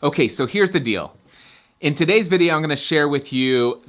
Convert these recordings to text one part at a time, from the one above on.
Okay, so here's the deal. In today's video, I'm gonna share with you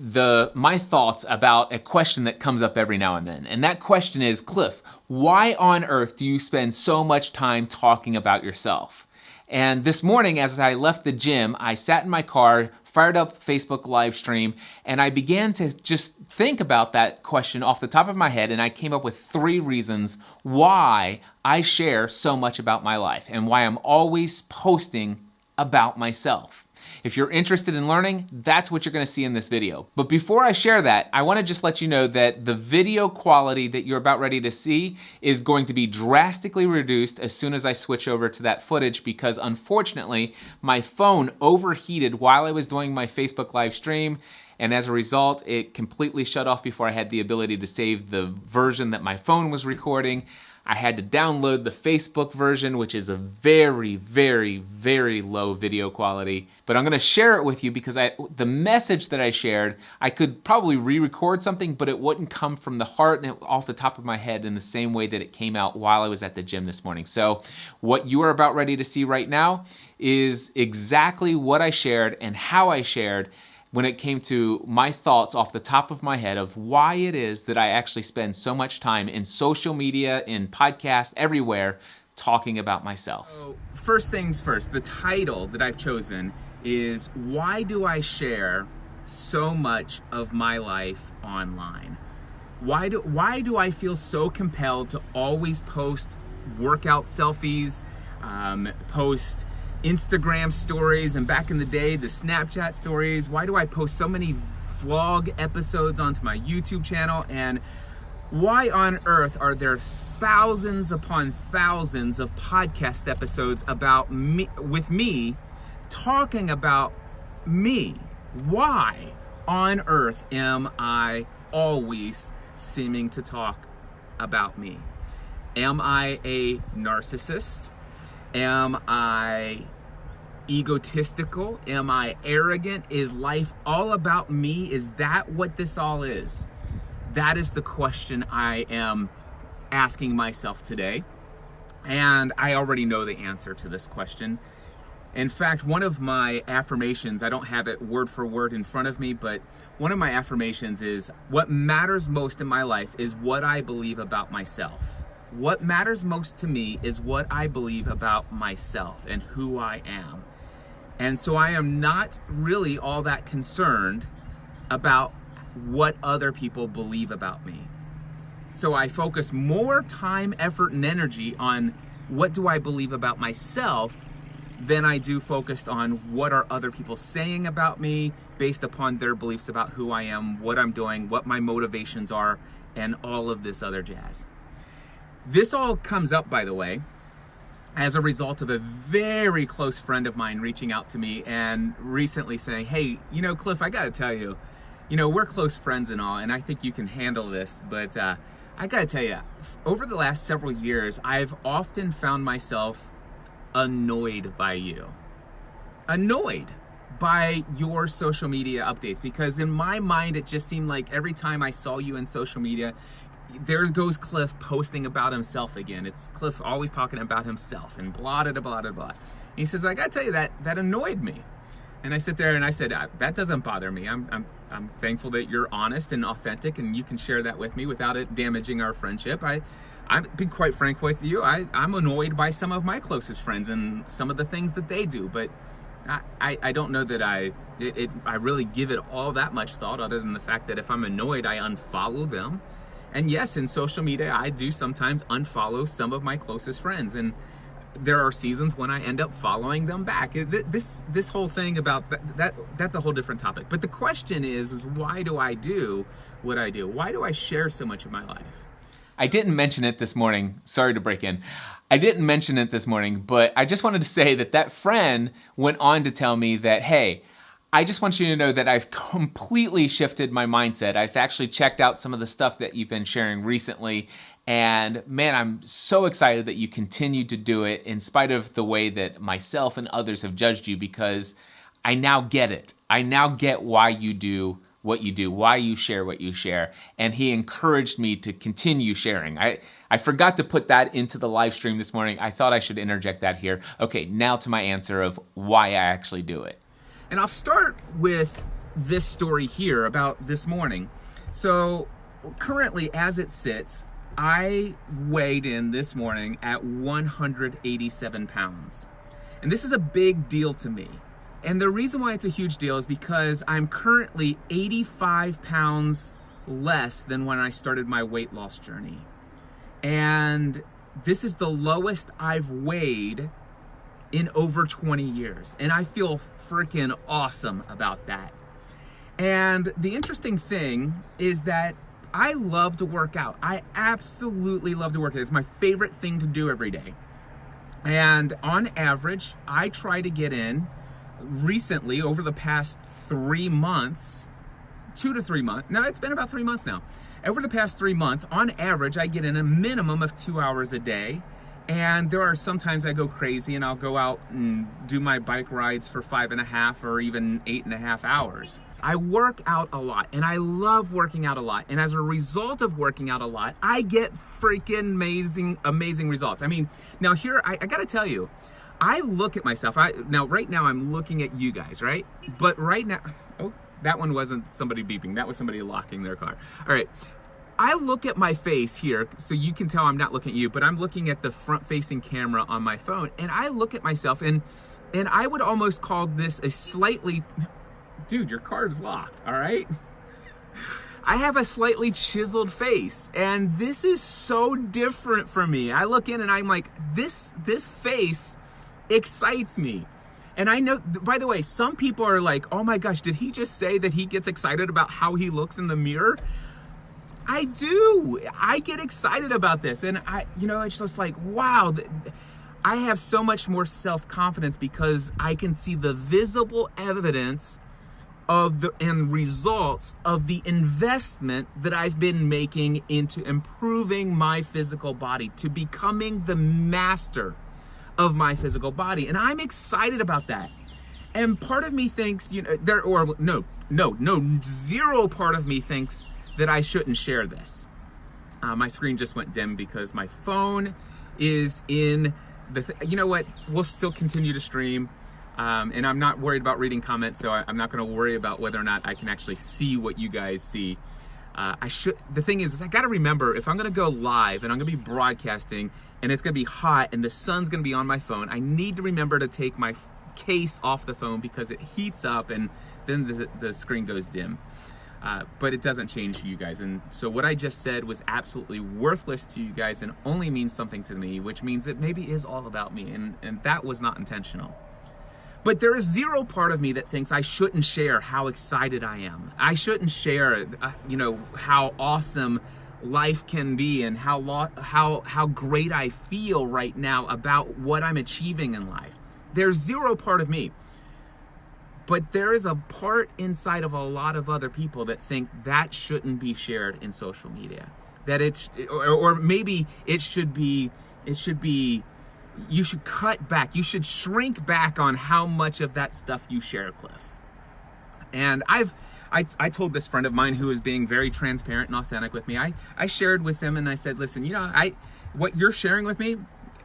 my thoughts about a question that comes up every now and then. And that question is, Cliff, why on earth do you spend so much time talking about yourself? And this morning, as I left the gym, I sat in my car, fired up Facebook live stream, and I began to just think about that question off the top of my head, and I came up with 3 reasons why I share so much about my life and why I'm always posting about myself. If you're interested in learning, that's what you're gonna see in this video. But before I share that, I wanna just let you know that the video quality that you're about ready to see is going to be drastically reduced as soon as I switch over to that footage, because unfortunately, my phone overheated while I was doing my Facebook live stream, and as a result, it completely shut off before I had the ability to save the version that my phone was recording. I had to download the Facebook version, which is a very, very, very low video quality. But I'm gonna share it with you because the message that I shared, I could probably re-record something, but it wouldn't come from the heart and off the top of my head in the same way that it came out while I was at the gym this morning. So what you are about ready to see right now is exactly what I shared and how I shared when it came to my thoughts off the top of my head of why it is that I actually spend so much time in social media, in podcasts, everywhere, talking about myself. So, first things first, the title that I've chosen is Why Do I Share So Much of My Life Online? Why do I feel so compelled to always post workout selfies, post Instagram stories, and back in the day, the Snapchat stories? Why do I post so many vlog episodes onto my YouTube channel? And why on earth are there thousands upon thousands of podcast episodes about me, with me, talking about me? Why on earth am I always seeming to talk about me? Am I a narcissist? Am I egotistical? Am I arrogant? Is life all about me? Is that what this all is? That is the question I am asking myself today. And I already know the answer to this question. In fact, one of my affirmations, I don't have it word for word in front of me, but one of my affirmations is, what matters most in my life is what I believe about myself. What matters most to me is what I believe about myself and who I am. And so I am not really all that concerned about what other people believe about me. So I focus more time, effort, and energy on what do I believe about myself than I do focused on what are other people saying about me based upon their beliefs about who I am, what I'm doing, what my motivations are, and all of this other jazz. This all comes up, by the way, as a result of a very close friend of mine reaching out to me and recently saying, hey, Cliff, I gotta tell you, we're close friends and all, and I think you can handle this, but I gotta tell you, over the last several years, I've often found myself annoyed by you. Annoyed by your social media updates, because in my mind, it just seemed like every time I saw you in social media, there goes Cliff posting about himself again. It's Cliff always talking about himself and blah, blah, blah, blah, blah. And he says, I gotta tell you, that annoyed me. And I sit there and I said, that doesn't bother me. I'm thankful that you're honest and authentic and you can share that with me without it damaging our friendship. I've been quite frank with you. I'm annoyed by some of my closest friends and some of the things that they do, but I don't know that I really give it all that much thought, other than the fact that if I'm annoyed, I unfollow them. And yes, in social media, I do sometimes unfollow some of my closest friends. And there are seasons when I end up following them back. This whole thing about that's a whole different topic. But the question is why do I do what I do? Why do I share so much of my life? I didn't mention it this morning. Sorry to break in. I didn't mention it this morning, but I just wanted to say that friend went on to tell me that, hey, I just want you to know that I've completely shifted my mindset. I've actually checked out some of the stuff that you've been sharing recently, and man, I'm so excited that you continue to do it in spite of the way that myself and others have judged you, because I now get it. I now get why you do what you do, why you share what you share, and he encouraged me to continue sharing. I forgot to put that into the live stream this morning. I thought I should interject that here. Okay, now to my answer of why I actually do it. And I'll start with this story here about this morning. So currently, as it sits, I weighed in this morning at 187 pounds. And this is a big deal to me. And the reason why it's a huge deal is because I'm currently 85 pounds less than when I started my weight loss journey. And this is the lowest I've weighed in over 20 years. And I feel freaking awesome about that. And the interesting thing is that I love to work out. I absolutely love to work out. It's my favorite thing to do every day. And on average, I try to get in recently over the past 3 months, 2 to 3 months. No, it's been about 3 months now. Over the past 3 months, on average, I get in a minimum of 2 hours a day. And there are sometimes I go crazy and I'll go out and do my bike rides for 5.5 or even 8.5 hours. I work out a lot and I love working out a lot. And as a result of working out a lot, I get freaking amazing results. I mean, now here, I gotta tell you, I look at myself. Right now I'm looking at you guys, right? But right now, oh, that one wasn't somebody beeping. That was somebody locking their car. All right. I look at my face here, so you can tell I'm not looking at you, but I'm looking at the front-facing camera on my phone, and I look at myself, and I would almost call this a slightly... Dude, your card's locked, all right? I have a slightly chiseled face, and this is so different from me. I look in, and I'm like, this face excites me. And I know, by the way, some people are like, oh my gosh, did he just say that he gets excited about how he looks in the mirror? I do. I get excited about this. And it's just like, wow, I have so much more self-confidence because I can see the visible evidence and results of the investment that I've been making into improving my physical body, to becoming the master of my physical body. And I'm excited about that. And part of me thinks, zero part of me thinks that I shouldn't share this. My screen just went dim because my phone is in you know what? We'll still continue to stream. And I'm not worried about reading comments, so I'm not gonna worry about whether or not I can actually see what you guys see. The thing is I gotta remember, if I'm gonna go live and I'm gonna be broadcasting and it's gonna be hot and the sun's gonna be on my phone, I need to remember to take my case off the phone because it heats up and then the screen goes dim. But it doesn't change you guys. And so what I just said was absolutely worthless to you guys and only means something to me, which means it maybe is all about me. And that was not intentional. But there is zero part of me that thinks I shouldn't share how excited I am. I shouldn't share, how awesome life can be and how great I feel right now about what I'm achieving in life. There's zero part of me. But there is a part inside of a lot of other people that think that shouldn't be shared in social media. That or maybe it should be, you should cut back. You should shrink back on how much of that stuff you share, Cliff. And I told this friend of mine who was being very transparent and authentic with me, I shared with him and I said, listen, what you're sharing with me,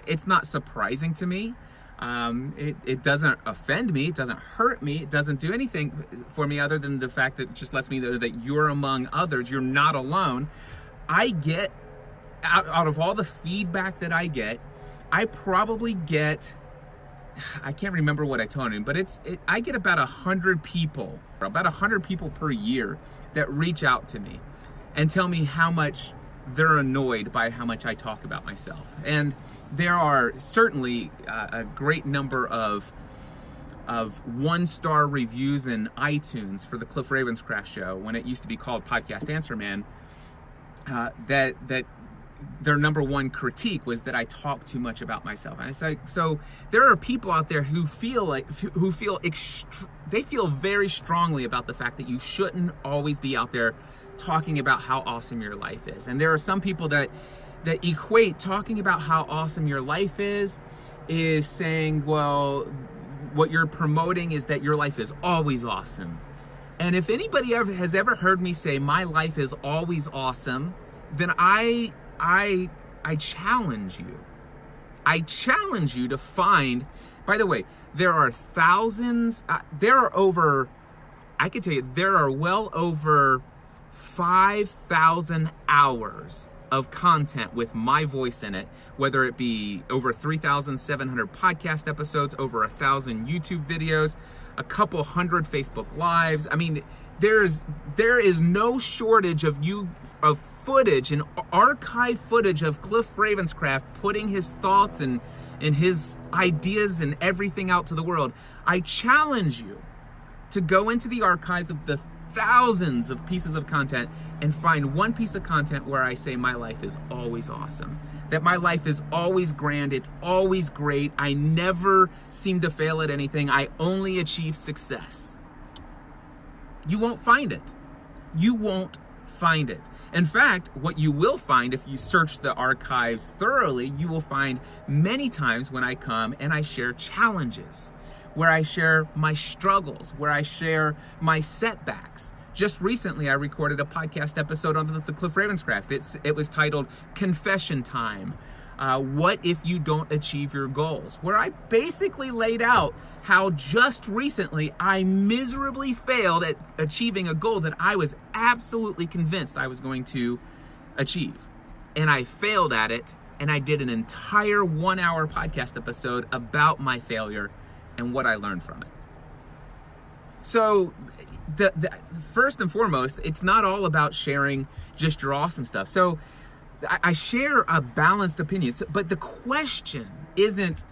it's not surprising to me. It doesn't offend me, it doesn't hurt me, it doesn't do anything for me other than the fact that it just lets me know that you're among others, you're not alone. I get, out of all the feedback that I get, I probably get, I can't remember what I told him, but I get about 100 people per year that reach out to me and tell me how much they're annoyed by how much I talk about myself. And there are certainly a great number of 1-star reviews in iTunes for the Cliff Ravenscraft Show, when it used to be called Podcast Answer Man, that their number one critique was that I talk too much about myself. And I say, so there are people out there who feel very strongly about the fact that you shouldn't always be out there talking about how awesome your life is. And there are some people that equate talking about how awesome your life is saying, well, what you're promoting is that your life is always awesome. And if anybody has ever heard me say my life is always awesome, then I challenge you. I challenge you to find, by the way, there are thousands, there are well over 5,000 hours of content with my voice in it, whether it be over 3,700 podcast episodes, over 1,000 YouTube videos, a couple hundred Facebook Lives. I mean, there is no shortage of footage and archive footage of Cliff Ravenscraft putting his thoughts and his ideas and everything out to the world. I challenge you to go into the archives of the thousands of pieces of content and find one piece of content where I say my life is always awesome, that my life is always grand, it's always great, I never seem to fail at anything, I only achieve success. You won't find it. You won't find it. In fact, what you will find if you search the archives thoroughly, you will find many times when I come and I share challenges, where I share my struggles, where I share my setbacks. Just recently, I recorded a podcast episode on the Cliff Ravenscraft. It was titled Confession Time. What if you don't achieve your goals? Where I basically laid out how just recently I miserably failed at achieving a goal that I was absolutely convinced I was going to achieve. And I failed at it, and I did an entire 1-hour podcast episode about my failure and what I learned from it. So the first and foremost, it's not all about sharing just your awesome stuff. So I share a balanced opinion, but the question isn't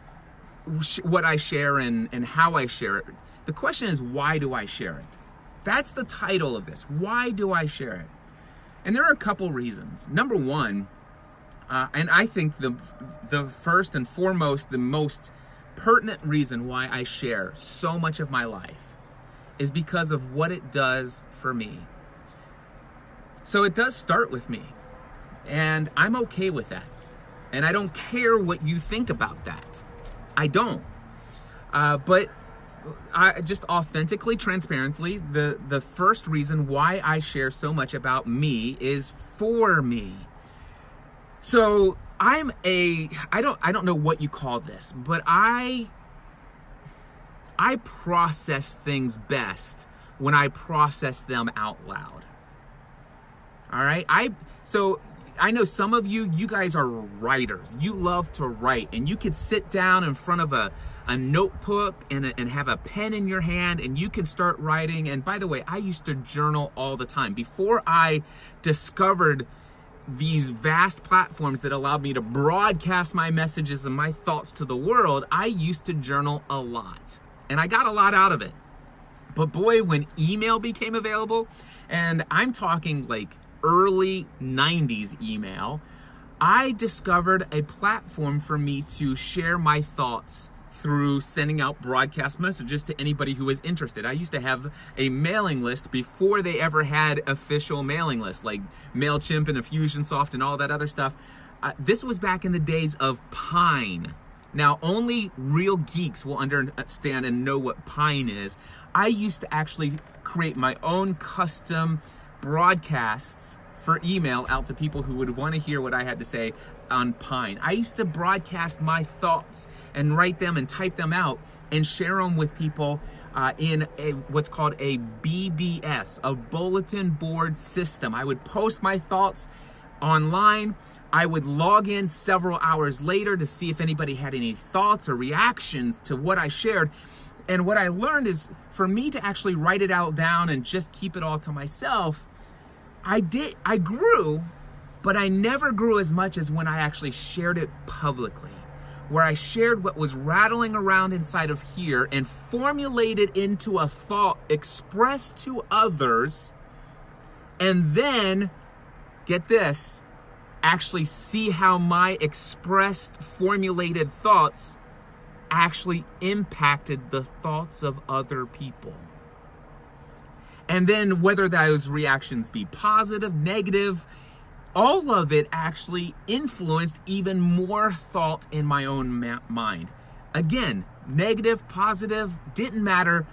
what I share and how I share it. The question is, why do I share it? That's the title of this. Why do I share it? And there are a couple reasons. Number one, and I think the first and foremost, the most pertinent reason why I share so much of my life is because of what it does for me. So it does start with me, and I'm okay with that. And I don't care what you think about that. I don't. But I just authentically, transparently, the first reason why I share so much about me is for me. So I don't know what you call this, but I process things best when I process them out loud. All right? So I know some of you guys are writers. You love to write, and you could sit down in front of a notebook and have a pen in your hand, and you can start writing. And by the way, I used to journal all the time. Before I discovered these vast platforms that allowed me to broadcast my messages and my thoughts to the world, I used to journal a lot. And I got a lot out of it. But boy, when email became available, and I'm talking like early 90s email, I discovered a platform for me to share my thoughts through sending out broadcast messages to anybody who was interested. I used to have a mailing list before they ever had official mailing lists like MailChimp and Infusionsoft and all that other stuff. This was back in the days of Pine. Now, only real geeks will understand and know what Pine is. I used to actually create my own custom broadcasts for email out to people who would want to hear what I had to say on Pine. I used to broadcast my thoughts and write them and type them out and share them with people in what's called a BBS, a bulletin board system. I would post my thoughts online. I would log in several hours later to see if anybody had any thoughts or reactions to what I shared. And what I learned is, for me to actually write it out down and just keep it all to myself, I grew, but I never grew as much as when I actually shared it publicly, where I shared what was rattling around inside of here and formulated into a thought expressed to others, and then, get this, actually see how my expressed, formulated thoughts actually impacted the thoughts of other people. And then whether those reactions be positive, negative, all of it actually influenced even more thought in my own mind. Again, negative, positive, didn't matter.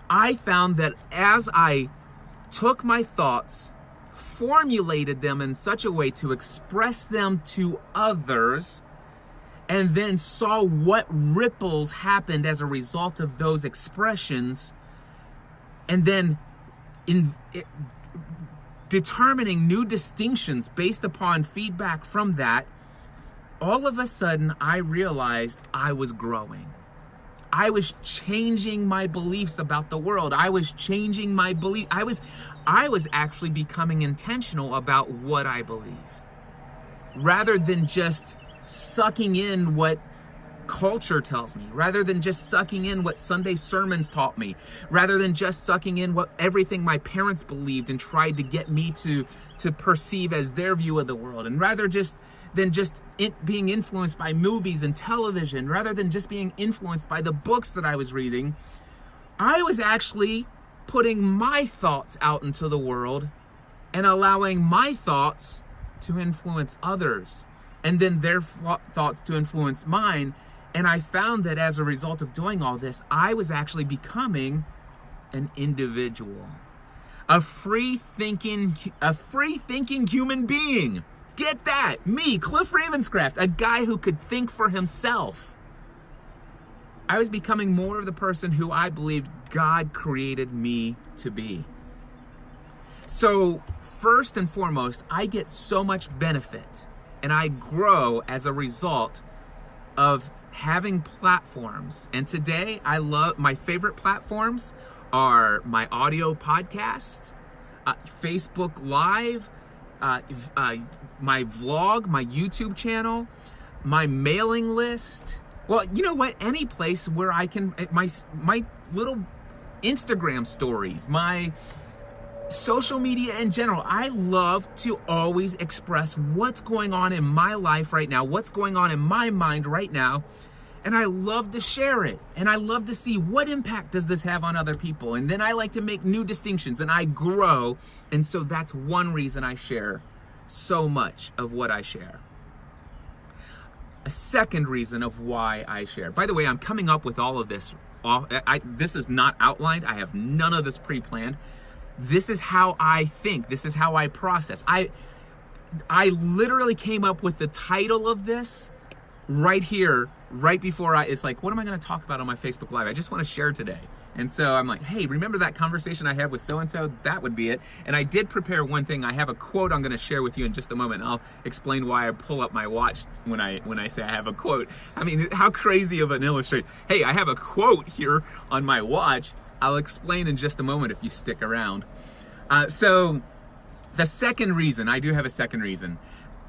I found that as I took my thoughts, formulated them in such a way to express them to others, and then saw what ripples happened as a result of those expressions, and then determining new distinctions based upon feedback from that, all of a sudden I realized I was growing. I was changing my beliefs about the world. I was changing my belief. I was actually becoming intentional about what I believe, rather than just sucking in what culture tells me, rather than just sucking in what Sunday sermons taught me, rather than just sucking in what everything my parents believed and tried to get me to perceive as their view of the world, and rather than just being influenced by movies and television, rather than just being influenced by the books that I was reading, I was actually putting my thoughts out into the world and allowing my thoughts to influence others, and then their thoughts to influence mine. And I found that as a result of doing all this, I was actually becoming an individual, a free-thinking human being. Get that? Me, Cliff Ravenscraft, a guy who could think for himself. I was becoming more of the person who I believed God created me to be. So, first and foremost, I get so much benefit and I grow as a result of having platforms. And today, my favorite platforms are my audio podcast, Facebook Live, my vlog, my YouTube channel, my mailing list. Well, you know what? Any place where I can, my little Instagram stories, my social media in general. I love to always express what's going on in my life right now, what's going on in my mind right now. And I love to share it. And I love to see what impact does this have on other people. And then I like to make new distinctions and I grow. And so that's one reason I share so much of what I share. A second reason of why I share. By the way, I'm coming up with all of this. This is not outlined. I have none of this pre-planned. This is how I think. This is how I process. I literally came up with the title of this right here, right before it's like, what am I going to talk about on my Facebook Live? I just want to share today. And so I'm like, hey, remember that conversation I had with so-and-so? That would be it. And I did prepare one thing. I have a quote I'm going to share with you in just a moment. I'll explain why I pull up my watch when I say I have a quote. I mean, how crazy of an illustration. Hey, I have a quote here on my watch. I'll explain in just a moment if you stick around. So the second reason, I do have a second reason,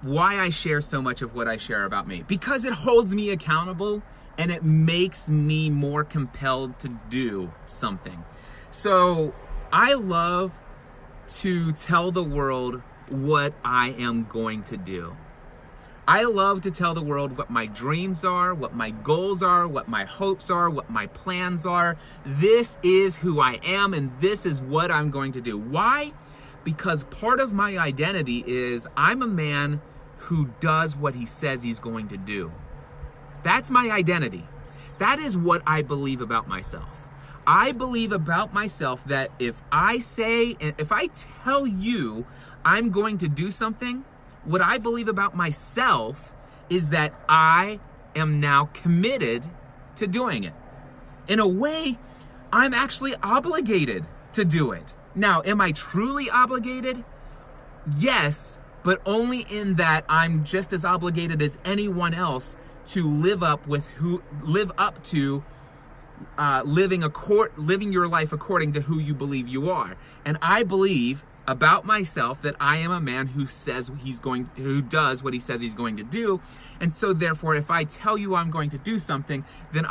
why I share so much of what I share about me. Because it holds me accountable and it makes me more compelled to do something. So I love to tell the world what I am going to do. I love to tell the world what my dreams are, what my goals are, what my hopes are, what my plans are. This is who I am and this is what I'm going to do. Why? Because part of my identity is I'm a man who does what he says he's going to do. That's my identity. That is what I believe about myself. I believe about myself that if I tell you I'm going to do something, what I believe about myself is that I am now committed to doing it. In a way, I'm actually obligated to do it. Now, am I truly obligated? Yes, but only in that I'm just as obligated as anyone else to live up to living your life according to who you believe you are. And I believe about myself that I am a man who does what he says he's going to do. And so therefore, if I tell you I'm going to do something, then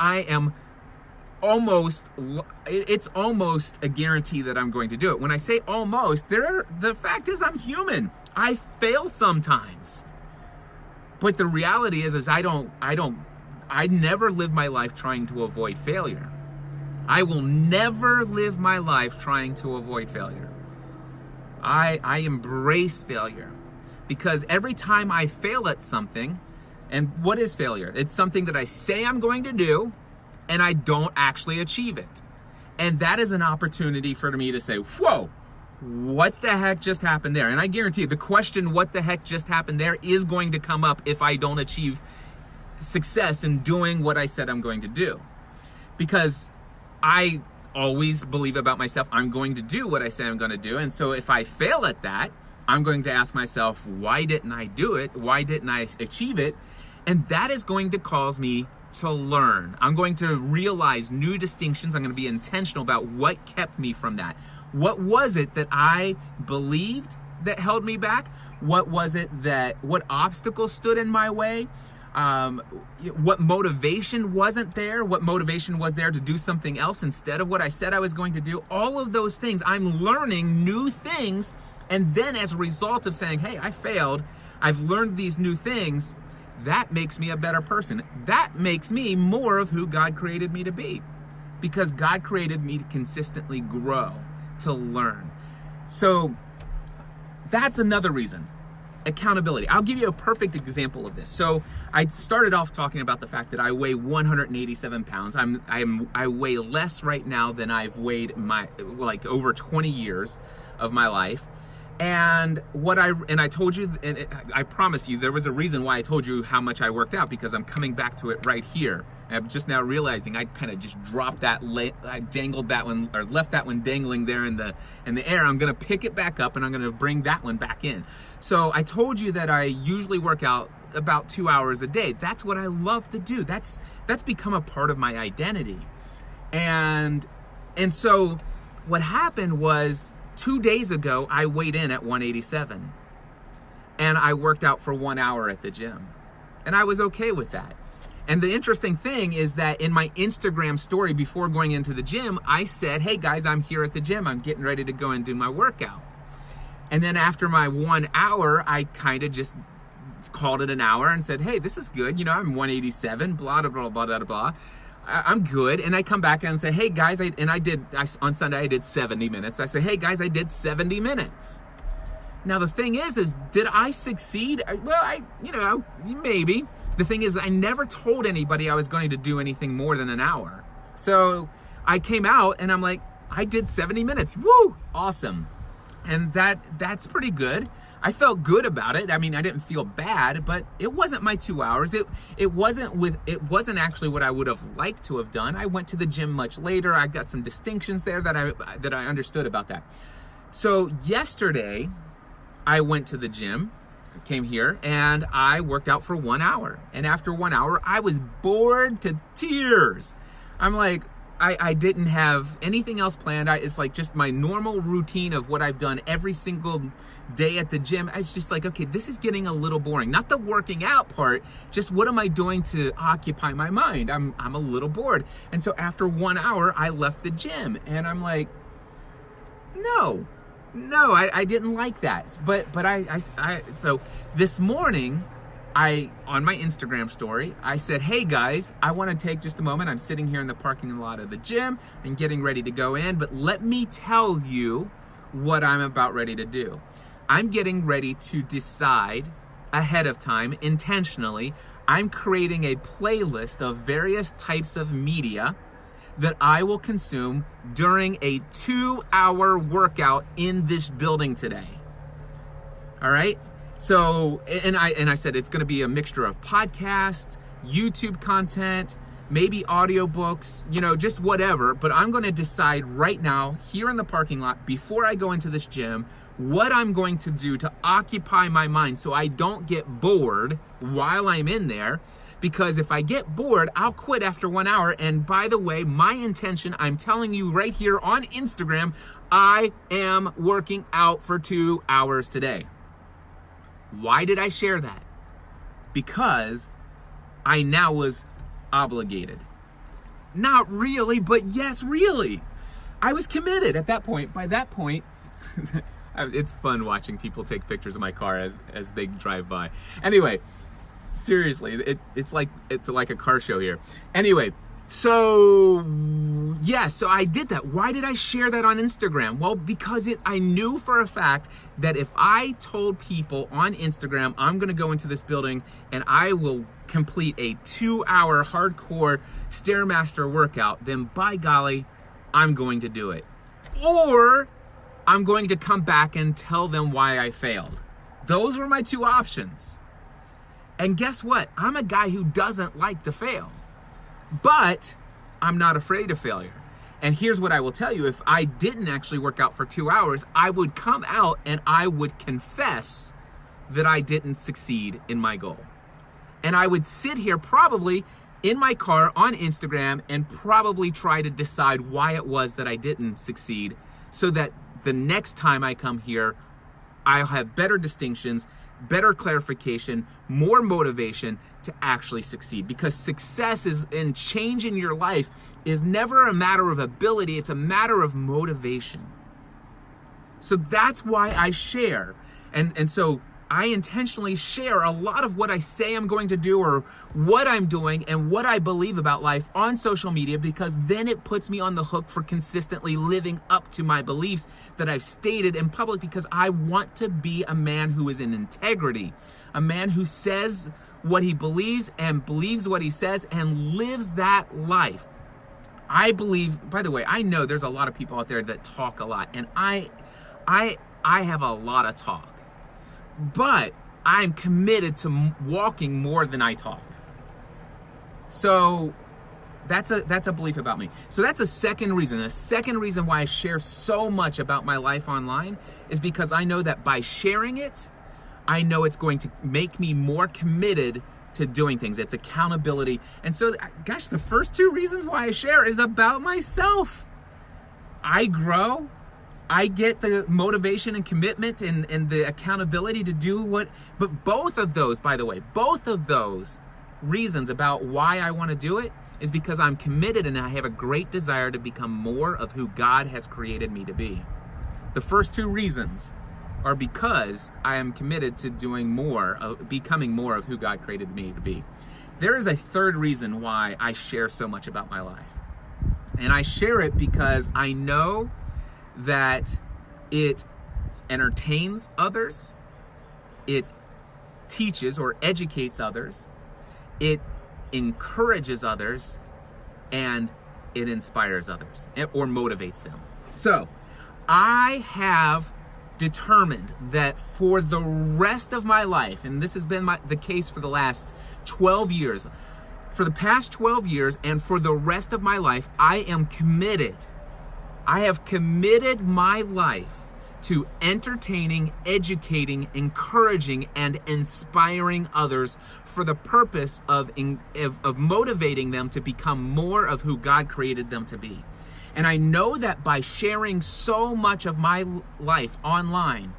it's almost a guarantee that I'm going to do it. When I say almost, the fact is I'm human. I fail sometimes. But the reality is I never live my life trying to avoid failure. I will never live my life trying to avoid failure. I embrace failure because every time I fail at something, and what is failure? It's something that I say I'm going to do and I don't actually achieve it. And that is an opportunity for me to say, whoa, what the heck just happened there? And I guarantee you, the question, what the heck just happened there, is going to come up if I don't achieve success in doing what I said I'm going to do. Because I always believe about myself, I'm going to do what I say I'm going to do. And so if I fail at that, I'm going to ask myself, why didn't I do it? Why didn't I achieve it? And that is going to cause me to learn. I'm going to realize new distinctions. I'm going to be intentional about what kept me from that. What was it that I believed that held me back? What obstacles stood in my way? What motivation wasn't there? What motivation was there to do something else instead of what I said I was going to do? All of those things, I'm learning new things. And then as a result of saying, hey, I failed, I've learned these new things, that makes me a better person. That makes me more of who God created me to be. Because God created me to consistently grow, to learn. So that's another reason. Accountability. I'll give you a perfect example of this. So I started off talking about the fact that I weigh 187 pounds. I weigh less right now than I've weighed over 20 years of my life. And I told you, and I promise you, there was a reason why I told you how much I worked out, because I'm coming back to it right here. I'm just now realizing I kind of just dropped that, I dangled that one, or left that one dangling there in the air. I'm gonna pick it back up and I'm gonna bring that one back in. So I told you that I usually work out about 2 hours a day. That's what I love to do. That's become a part of my identity. And so what happened was, 2 days ago, I weighed in at 187, and I worked out for 1 hour at the gym, and I was okay with that. And the interesting thing is that in my Instagram story before going into the gym, I said, hey guys, I'm here at the gym. I'm getting ready to go and do my workout. And then after my 1 hour, I kind of just called it an hour and said, hey, this is good. You know, I'm 187, blah, blah, blah, blah, blah, blah. I'm good. And I come back and say, hey guys, on Sunday I did 70 minutes. I say, hey guys, I did 70 minutes. Now the thing is did I succeed? Well, maybe. The thing is, I never told anybody I was going to do anything more than an hour. So I came out and I'm like, I did 70 minutes. Woo! Awesome. And that's pretty good. I felt good about it. I mean, I didn't feel bad, but it wasn't my 2 hours. It wasn't actually what I would have liked to have done. I went to the gym much later. I got some distinctions there that I understood about that. So yesterday, I went to the gym, came here, and I worked out for 1 hour. And after 1 hour, I was bored to tears. I'm like, I didn't have anything else planned. It's like just my normal routine of what I've done every single day at the gym. It's just like, okay, this is getting a little boring. Not the working out part, just what am I doing to occupy my mind? I'm a little bored. And so after 1 hour, I left the gym, and I'm like, no, I didn't like that. But so this morning, on my Instagram story, I said, hey guys, I want to take just a moment. I'm sitting here in the parking lot of the gym and getting ready to go in, but let me tell you what I'm about ready to do. I'm getting ready to decide ahead of time, intentionally. I'm creating a playlist of various types of media that I will consume during a 2-hour workout in this building today. All right? So, and I said it's going to be a mixture of podcasts, YouTube content, maybe audiobooks, just whatever. But I'm going to decide right now, here in the parking lot, before I go into this gym, what I'm going to do to occupy my mind so I don't get bored while I'm in there. Because if I get bored, I'll quit after 1 hour. And by the way, my intention, I'm telling you right here on Instagram, I am working out for 2 hours today. Why did I share that? Because I now was obligated. Not really, but yes, really. I was committed at that point. By that point, it's fun watching people take pictures of my car as they drive by. Anyway, seriously, it's like a car show here. Anyway, so I did that. Why did I share that on Instagram? Well, because I knew for a fact that if I told people on Instagram, I'm gonna go into this building and I will complete a 2-hour hardcore Stairmaster workout, then by golly, I'm going to do it. Or I'm going to come back and tell them why I failed. Those were my two options. And guess what? I'm a guy who doesn't like to fail, but I'm not afraid of failure. And here's what I will tell you. If I didn't actually work out for 2 hours, I would come out and I would confess that I didn't succeed in my goal. And I would sit here probably in my car on Instagram and probably try to decide why it was that I didn't succeed, so that the next time I come here, I'll have better distinctions, better clarification, more motivation to actually succeed. Because success is in change in your life is never a matter of ability, it's a matter of motivation. So that's why I share. And so I intentionally share a lot of what I say I'm going to do, or what I'm doing and what I believe about life on social media, because then it puts me on the hook for consistently living up to my beliefs that I've stated in public, because I want to be a man who is in integrity, a man who says what he believes and believes what he says and lives that life. I believe, by the way, I know there's a lot of people out there that talk a lot, and I have a lot of talk. But I'm committed to walking more than I talk. So that's a belief about me. So that's a second reason. The second reason why I share so much about my life online is because I know that by sharing it, I know it's going to make me more committed to doing things. It's accountability. And so, gosh, the first two reasons why I share is about myself. I grow. I get the motivation and commitment and the accountability to do what, but both of those, by the way, both of those reasons about why I want to do it is because I'm committed and I have a great desire to become more of who God has created me to be. The first two reasons are because I am committed to doing more, becoming more of who God created me to be. There is a third reason why I share so much about my life. And I share it because I know that it entertains others, it teaches or educates others, it encourages others, and it inspires others or motivates them. So I have determined that for the rest of my life, and this has been the case for the last 12 years, for the past 12 years and for the rest of my life, I am committed. I have committed my life to entertaining, educating, encouraging, and inspiring others for the purpose of motivating them to become more of who God created them to be. And I know that by sharing so much of my life online,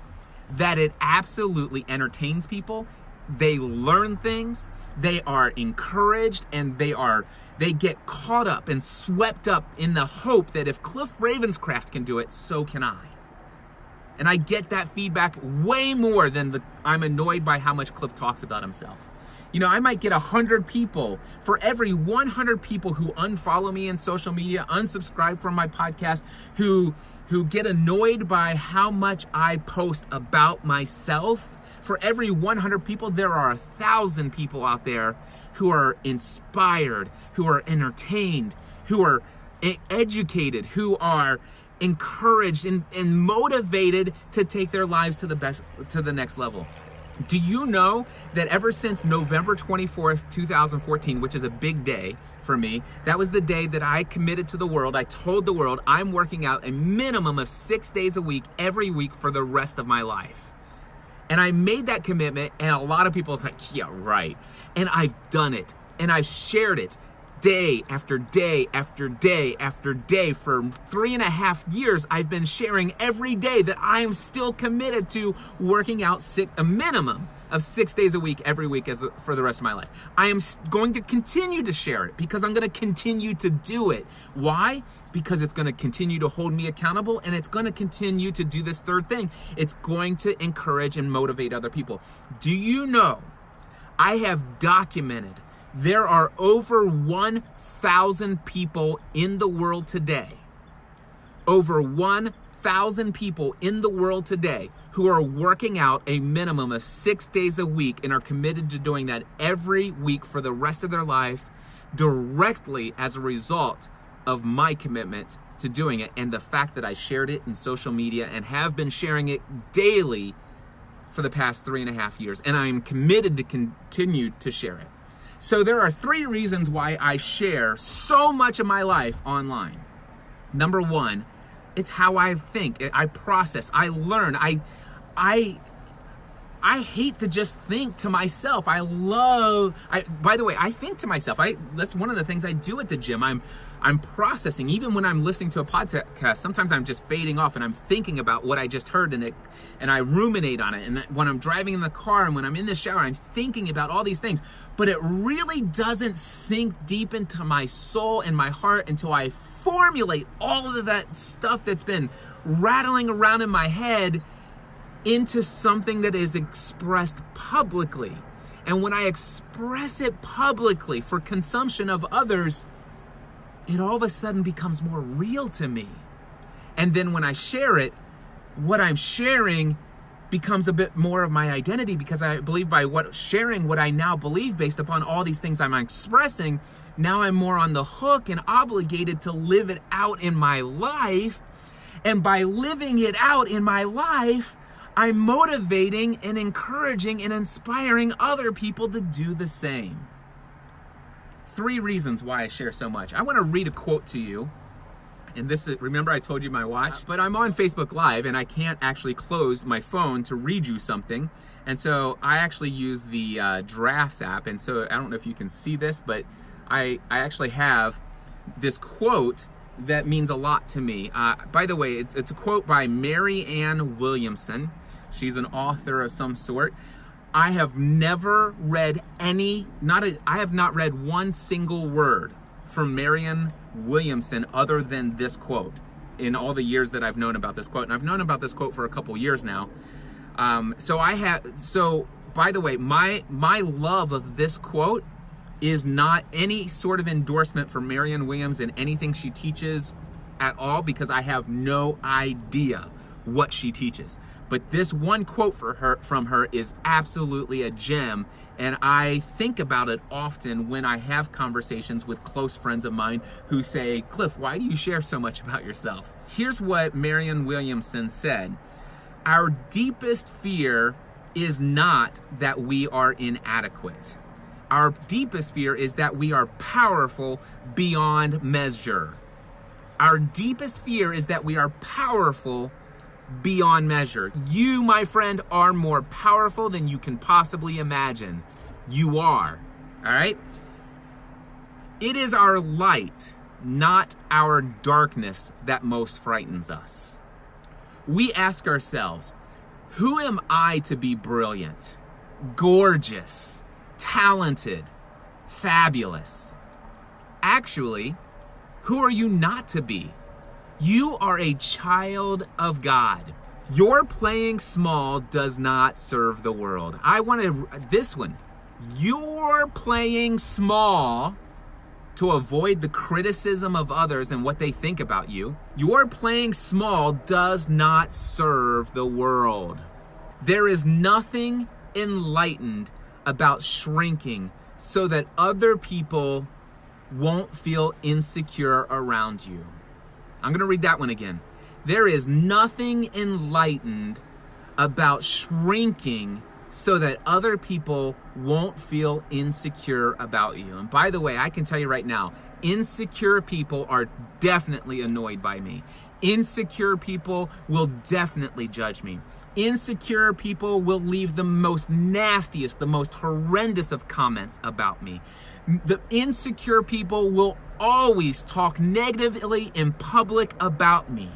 that it absolutely entertains people. They learn things, they are encouraged, and they get caught up and swept up in the hope that if Cliff Ravenscraft can do it, so can I. And I get that feedback way more than I'm annoyed by how much Cliff talks about himself. You know, I might get 100 people. For every 100 people who unfollow me in social media, unsubscribe from my podcast, who get annoyed by how much I post about myself, for every 100 people, there are 1,000 people out there who are inspired, who are entertained, who are educated, who are encouraged and motivated to take their lives to the next level. Do you know that ever since November 24th, 2014, which is a big day for me, that was the day that I committed to the world. I told the world I'm working out a minimum of 6 days a week, every week for the rest of my life. And I made that commitment, and a lot of people are like, yeah, right. And I've done it, and I've shared it day after day after day after day. For 3.5 years, I've been sharing every day that I am still committed to working out a minimum of 6 days a week, every week for the rest of my life. I am going to continue to share it because I'm going to continue to do it. Why? Because it's going to continue to hold me accountable, and it's going to continue to do this third thing. It's going to encourage and motivate other people. Do you know, I have documented there are over 1,000 people in the world today, over 1,000 people in the world today who are working out a minimum of 6 days a week and are committed to doing that every week for the rest of their life, directly as a result of my commitment to doing it, and the fact that I shared it in social media and have been sharing it daily for the past 3.5 years, and I'm committed to continue to share it. So there are 3 reasons why I share so much of my life online. Number 1, it's how I think, I process, I learn, I hate to just think to myself. By the way, I think to myself. That's one of the things I do at the gym. I'm processing. Even when I'm listening to a podcast, sometimes I'm just fading off and I'm thinking about what I just heard, and I ruminate on it. And when I'm driving in the car and when I'm in the shower, I'm thinking about all these things. But it really doesn't sink deep into my soul and my heart until I formulate all of that stuff that's been rattling around in my head into something that is expressed publicly. And when I express it publicly for consumption of others, it all of a sudden becomes more real to me. And then when I share it, what I'm sharing becomes a bit more of my identity, because I believe by sharing what I now believe based upon all these things I'm expressing, now I'm more on the hook and obligated to live it out in my life. And by living it out in my life, I'm motivating and encouraging and inspiring other people to do the same. 3 reasons why I share so much. I want to read a quote to you. And this is, remember I told you my watch? But I'm on Facebook Live and I can't actually close my phone to read you something. And so I actually use the Drafts app. And so I don't know if you can see this, but I actually have this quote that means a lot to me. By the way, it's a quote by Marianne Williamson. She's an author of some sort. I have never read I have not read one single word from Marianne Williamson other than this quote in all the years that I've known about this quote. And I've known about this quote for a couple years now. So by the way, my love of this quote is not any sort of endorsement for Marianne Williams and anything she teaches at all, because I have no idea what she teaches. But this one quote from her is absolutely a gem, and I think about it often when I have conversations with close friends of mine who say, Cliff, why do you share so much about yourself? Here's what Marianne Williamson said. Our deepest fear is not that we are inadequate. Our deepest fear is that we are powerful beyond measure. Our deepest fear is that we are powerful beyond measure. You, my friend, are more powerful than you can possibly imagine. You are, all right? It is our light, not our darkness, that most frightens us. We ask ourselves, who am I to be brilliant, gorgeous, talented, fabulous? Actually, who are you not to be? You are a child of God. Your playing small does not serve the world. This one. You're playing small to avoid the criticism of others and what they think about you. Your playing small does not serve the world. There is nothing enlightened about shrinking so that other people won't feel insecure around you. I'm going to read that one again. There is nothing enlightened about shrinking so that other people won't feel insecure about you. And by the way, I can tell you right now, insecure people are definitely annoyed by me. Insecure people will definitely judge me. Insecure people will leave the most nastiest, the most horrendous of comments about me. The insecure people will always talk negatively in public about me.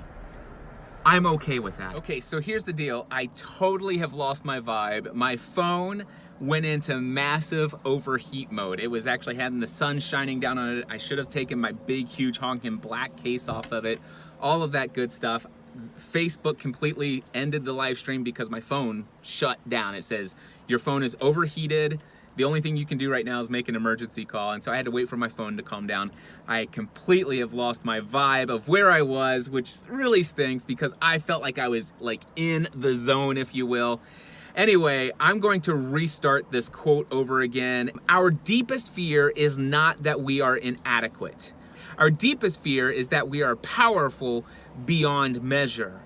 I'm okay with that. Okay, so here's the deal. I totally have lost my vibe. My phone went into massive overheat mode. It was actually having the sun shining down on it. I should have taken my big, huge, honking black case off of it. All of that good stuff. Facebook completely ended the live stream because my phone shut down. It says, your phone is overheated. The only thing you can do right now is make an emergency call. And so I had to wait for my phone to calm down. I completely have lost my vibe of where I was, which really stinks because I felt like I was like in the zone, if you will. Anyway, I'm going to restart this quote over again. Our deepest fear is not that we are inadequate. Our deepest fear is that we are powerful beyond measure.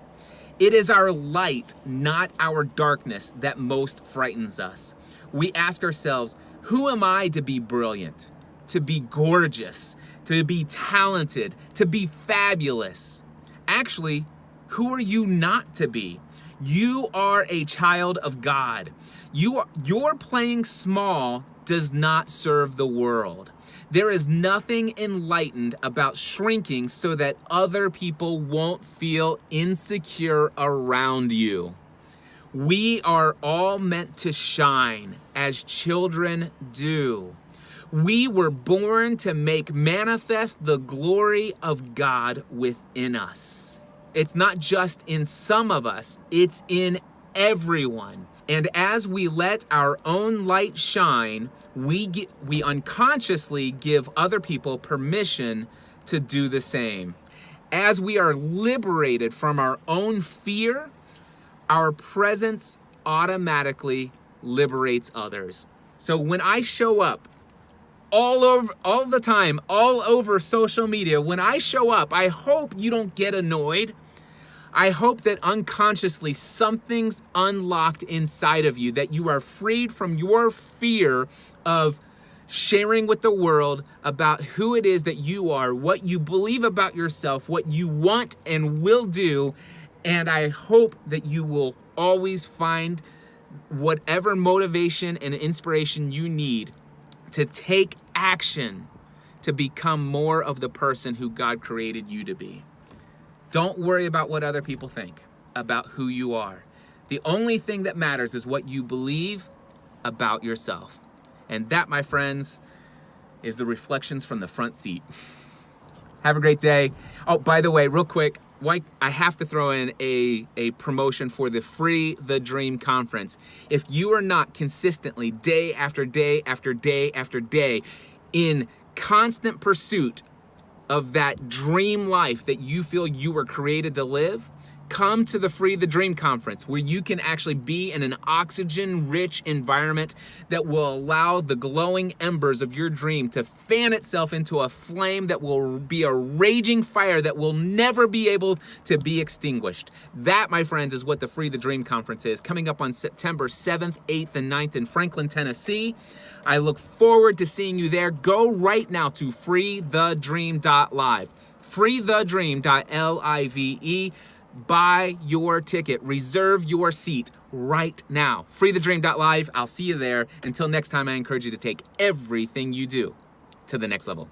It is our light, not our darkness, that most frightens us. We ask ourselves, who am I to be brilliant, to be gorgeous, to be talented, to be fabulous? Actually, who are you not to be? You are a child of God. Your playing small does not serve the world. There is nothing enlightened about shrinking so that other people won't feel insecure around you. We are all meant to shine as children do. We were born to make manifest the glory of God within us. It's not just in some of us, it's in everyone. And as we let our own light shine, we unconsciously give other people permission to do the same. As we are liberated from our own fear, our presence automatically liberates others. So when I show up all the time, all over social media, when I show up, I hope you don't get annoyed. I hope that unconsciously something's unlocked inside of you, that you are freed from your fear of sharing with the world about who it is that you are, what you believe about yourself, what you want and will do. And I hope that you will always find whatever motivation and inspiration you need to take action to become more of the person who God created you to be. Don't worry about what other people think about who you are. The only thing that matters is what you believe about yourself. And that, my friends, is the reflections from the front seat. Have a great day. Oh, by the way, real quick, I have to throw in a promotion for the Free the Dream Conference. If you are not consistently, day after day after day after day, in constant pursuit of that dream life that you feel you were created to live, come to the Free the Dream Conference, where you can actually be in an oxygen-rich environment that will allow the glowing embers of your dream to fan itself into a flame that will be a raging fire that will never be able to be extinguished. That, my friends, is what the Free the Dream Conference is, coming up on September 7th, 8th, and 9th in Franklin, Tennessee. I look forward to seeing you there. Go right now to freethedream.live, freethedream.live. Buy your ticket, reserve your seat right now. Freethedream.live. I'll see you there. Until next time, I encourage you to take everything you do to the next level.